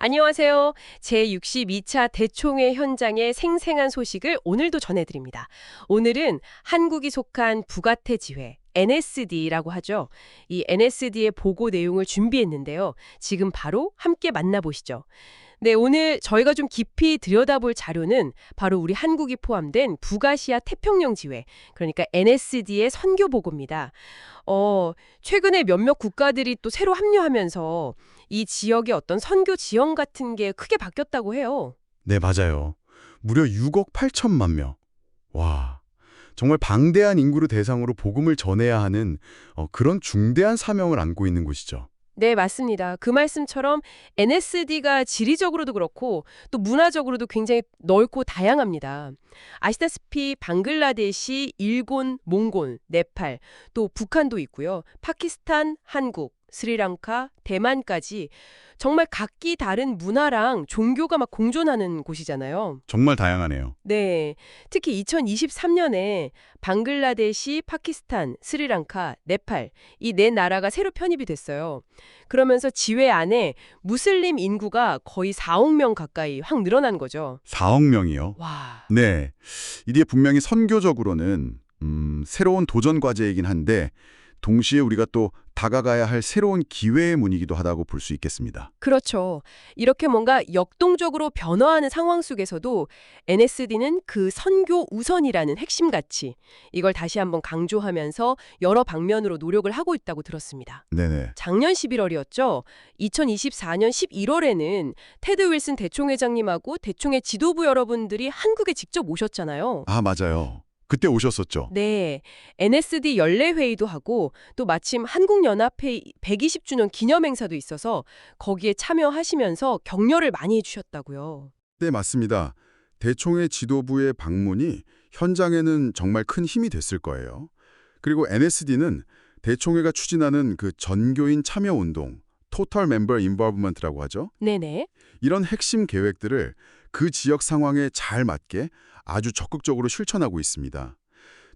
안녕하세요. 제62차 대총회 현장의 생생한 소식을 오늘도 전해드립니다. 오늘은 한국이 속한 북아태 지회, NSD라고 하죠. 이 NSD의 보고 내용을 준비했는데요. 지금 바로 함께 만나보시죠. 네, 오늘 저희가 좀 깊이 들여다볼 자료는 바로 우리 한국이 포함된 북아시아 태평양 지회, 그러니까 NSD의 선교 보고입니다. 최근에 몇몇 국가들이 또 새로 합류하면서 이 지역의 어떤 선교 지형 같은 게 크게 바뀌었다고 해요. 네, 맞아요. 무려 6억 8천만 명. 와, 정말 방대한 인구를 대상으로 복음을 전해야 하는 그런 중대한 사명을 안고 있는 곳이죠. 네, 맞습니다. 그 말씀처럼 NSD가 지리적으로도 그렇고 또 문화적으로도 굉장히 넓고 다양합니다. 아시다시피 방글라데시, 일본, 몽골, 네팔, 또 북한도 있고요. 파키스탄, 한국, 스리랑카, 대만까지 정말 각기 다른 문화랑 종교가 막 공존하는 곳이잖아요. 정말 다양하네요. 네, 특히 2023년에 방글라데시, 파키스탄, 스리랑카, 네팔 이 네 나라가 새로 편입이 됐어요. 그러면서 지회 안에 무슬림 인구가 거의 4억 명 가까이 확 늘어난 거죠. 4억 명이요. 와, 네, 이게 분명히 선교적으로는 새로운 도전 과제이긴 한데 동시에 우리가 또 다가가야 할 새로운 기회의 문이기도 하다고 볼 수 있겠습니다. 그렇죠. 이렇게 뭔가 역동적으로 변화하는 상황 속에서도 NSD는 그 선교 우선이라는 핵심 가치, 이걸 다시 한번 강조하면서 여러 방면으로 노력을 하고 있다고 들었습니다. 네네. 작년 11월이었죠. 2024년 11월에는 테드 윌슨 대총회장님하고 대총회 지도부 여러분들이 한국에 직접 오셨잖아요. 아, 맞아요. 그때 오셨었죠. 네, NSD 연례회의도 하고 또 마침 한국연합회 120주년 기념행사도 있어서 거기에 참여하시면서 격려를 많이 해주셨다고요. 네, 맞습니다. 대총회 지도부의 방문이 현장에는 정말 큰 힘이 됐을 거예요. 그리고 NSD는 대총회가 추진하는 그 전교인 참여 운동, Total Member Involvement라고 하죠. 네네. 이런 핵심 계획들을 그 지역 상황에 잘 맞게 아주 적극적으로 실천하고 있습니다.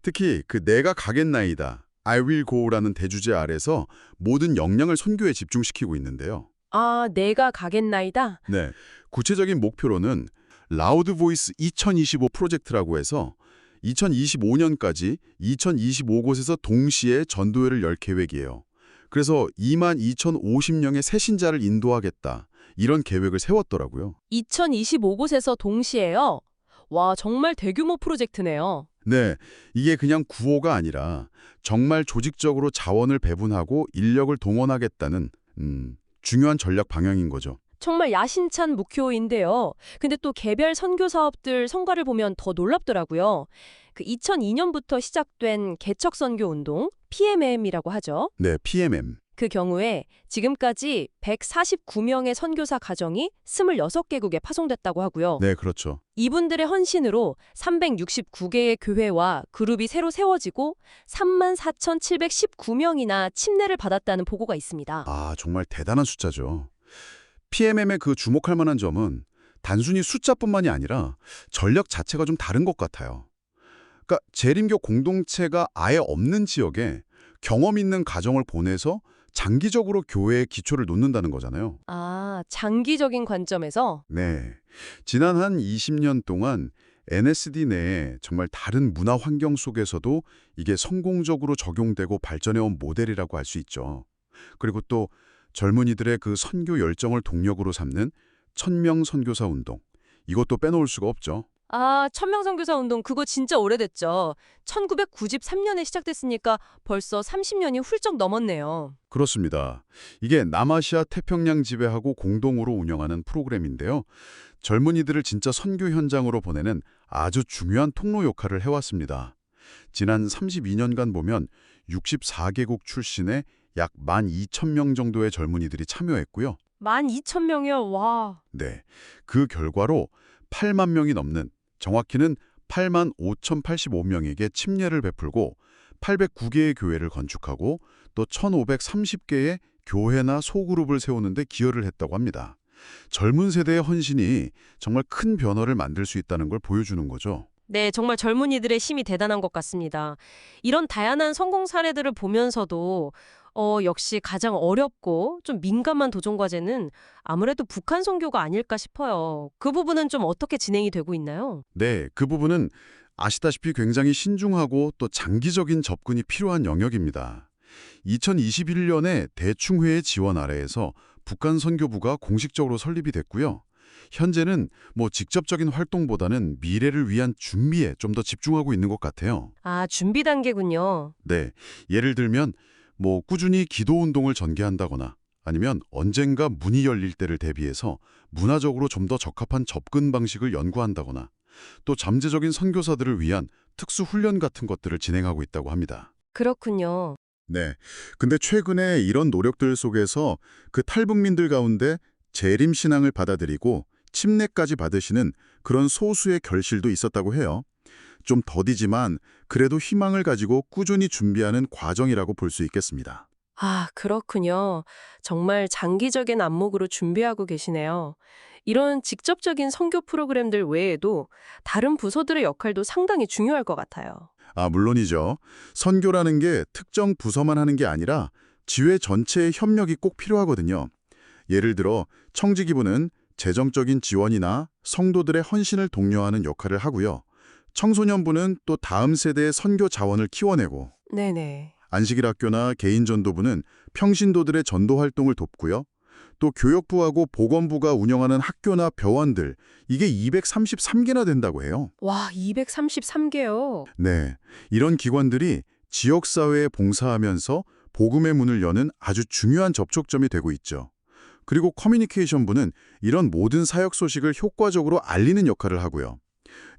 특히 그 내가 가겠나이다, I will go라는 대주제 아래서 모든 역량을 선교에 집중시키고 있는데요. 아, 내가 가겠나이다? 네, 구체적인 목표로는 라우드 보이스 2025 프로젝트라고 해서 2025년까지 2025곳에서 동시에 전도회를 열 계획이에요. 그래서 22,050명의 새신자를 인도하겠다, 이런 계획을 세웠더라고요. 2025곳에서 동시에요? 와, 정말 대규모 프로젝트네요. 네, 이게 그냥 구호가 아니라 정말 조직적으로 자원을 배분하고 인력을 동원하겠다는 중요한 전략 방향인 거죠. 정말 야심찬目標인데요. 근데 또 개별 선교 사업들 성과를 보면 더 놀랍더라고요. 그 2002년부터 시작된 개척 선교 운동, PMM이라고 하죠. 네, PMM. 그 경우에 지금까지 149명의 선교사 가정이 26개국에 파송됐다고 하고요. 네, 그렇죠. 이분들의 헌신으로 369개의 교회와 그룹이 새로 세워지고 34,719명이나 침례를 받았다는 보고가 있습니다. 아, 정말 대단한 숫자죠. PMM의 그 주목할 만한 점은 단순히 숫자뿐만이 아니라 전략 자체가 좀 다른 것 같아요. 그러니까 재림교 공동체가 아예 없는 지역에 경험 있는 가정을 보내서 장기적으로 교회의 기초를 놓는다는 거잖아요. 아, 장기적인 관점에서? 네. 지난 한 20년 동안 NSD 내에 정말 다른 문화 환경 속에서도 이게 성공적으로 적용되고 발전해온 모델이라고 할 수 있죠. 그리고 또 젊은이들의 그 선교 열정을 동력으로 삼는 1000명 선교사 운동. 이것도 빼놓을 수가 없죠. 아, 천명 선교사 운동 그거 진짜 오래됐죠. 1993년에 시작됐으니까 벌써 30년이 훌쩍 넘었네요. 그렇습니다. 이게 남아시아 태평양 지회하고 공동으로 운영하는 프로그램인데요. 젊은이들을 진짜 선교 현장으로 보내는 아주 중요한 통로 역할을 해왔습니다. 지난 32년간 보면 64개국 출신의 약 12,000명 정도의 젊은이들이 참여했고요. 12,000명이요? 와. 네, 그 결과로 8만 명이 넘는, 정확히는 8만 5,085명에게 침례를 베풀고 809개의 교회를 건축하고 또 1,530개의 교회나 소그룹을 세우는 데 기여를 했다고 합니다. 젊은 세대의 헌신이 정말 큰 변화를 만들 수 있다는 걸 보여주는 거죠. 네, 정말 젊은이들의 힘이 대단한 것 같습니다. 이런 다양한 성공 사례들을 보면서도 역시 가장 어렵고 좀 민감한 도전 과제는 아무래도 북한 선교가 아닐까 싶어요. 그 부분은 좀 어떻게 진행이 되고 있나요? 네, 그 부분은 아시다시피 굉장히 신중하고 또 장기적인 접근이 필요한 영역입니다. 2021년에 대충회의 지원 아래에서 북한 선교부가 공식적으로 설립이 됐고요. 현재는 직접적인 활동보다는 미래를 위한 준비에 좀 더 집중하고 있는 것 같아요. 아, 준비 단계군요. 네, 예를 들면 꾸준히 기도 운동을 전개한다거나 아니면 언젠가 문이 열릴 때를 대비해서 문화적으로 좀 더 적합한 접근 방식을 연구한다거나 또 잠재적인 선교사들을 위한 특수 훈련 같은 것들을 진행하고 있다고 합니다. 그렇군요. 네. 근데 최근에 이런 노력들 속에서 그 탈북민들 가운데 재림 신앙을 받아들이고 침례까지 받으시는 그런 소수의 결실도 있었다고 해요. 좀 더디지만 그래도 희망을 가지고 꾸준히 준비하는 과정이라고 볼 수 있겠습니다. 아, 그렇군요. 정말 장기적인 안목으로 준비하고 계시네요. 이런 직접적인 선교 프로그램들 외에도 다른 부서들의 역할도 상당히 중요할 것 같아요. 아, 물론이죠. 선교라는 게 특정 부서만 하는 게 아니라 지회 전체의 협력이 꼭 필요하거든요. 예를 들어 청지기부는 재정적인 지원이나 성도들의 헌신을 독려하는 역할을 하고요. 청소년부는 또 다음 세대의 선교 자원을 키워내고 네네. 안식일 학교나 개인 전도부는 평신도들의 전도 활동을 돕고요. 또 교육부하고 보건부가 운영하는 학교나 병원들, 이게 233개나 된다고 해요. 와, 233개요. 네, 이런 기관들이 지역사회에 봉사하면서 복음의 문을 여는 아주 중요한 접촉점이 되고 있죠. 그리고 커뮤니케이션부는 이런 모든 사역 소식을 효과적으로 알리는 역할을 하고요.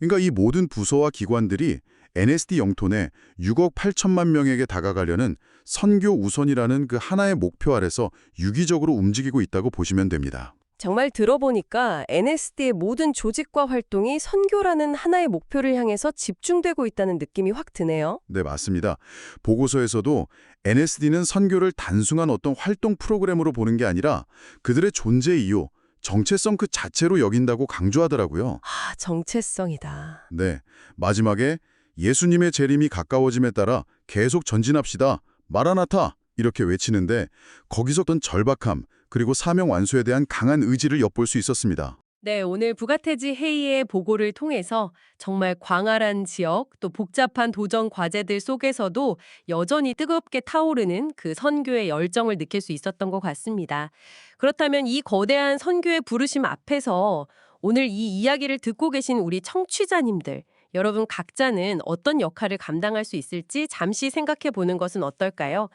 그러니까 이 모든 부서와 기관들이 NSD 영토내 6억 8천만 명에게 다가가려는 선교 우선이라는 그 하나의 목표 아래서 유기적으로 움직이고 있다고 보시면 됩니다. 정말 들어보니까 NSD의 모든 조직과 활동이 선교라는 하나의 목표를 향해서 집중되고 있다는 느낌이 확 드네요. 네, 맞습니다. 보고서에서도 NSD는 선교를 단순한 어떤 활동 프로그램으로 보는 게 아니라 그들의 존재 이유, 정체성 그 자체로 여긴다고 강조하더라고요. 아, 정체성이다. 네, 마지막에 예수님의 재림이 가까워짐에 따라 계속 전진합시다. 마라나타! 이렇게 외치는데 거기서 어떤 절박함 그리고 사명 완수에 대한 강한 의지를 엿볼 수 있었습니다. 네, 오늘 부가테지 회의의 보고를 통해서 정말 광활한 지역 또 복잡한 도전 과제들 속에서도 여전히 뜨겁게 타오르는 그 선교의 열정을 느낄 수 있었던 것 같습니다. 그렇다면 이 거대한 선교의 부르심 앞에서 오늘 이 이야기를 듣고 계신 우리 청취자님들, 여러분 각자는 어떤 역할을 감당할 수 있을지 잠시 생각해 보는 것은 어떨까요?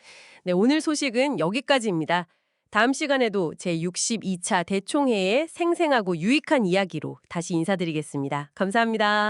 네, 오늘 소식은 여기까지입니다. 다음 시간에도 제62차 대총회의 생생하고 유익한 이야기로 다시 인사드리겠습니다. 감사합니다.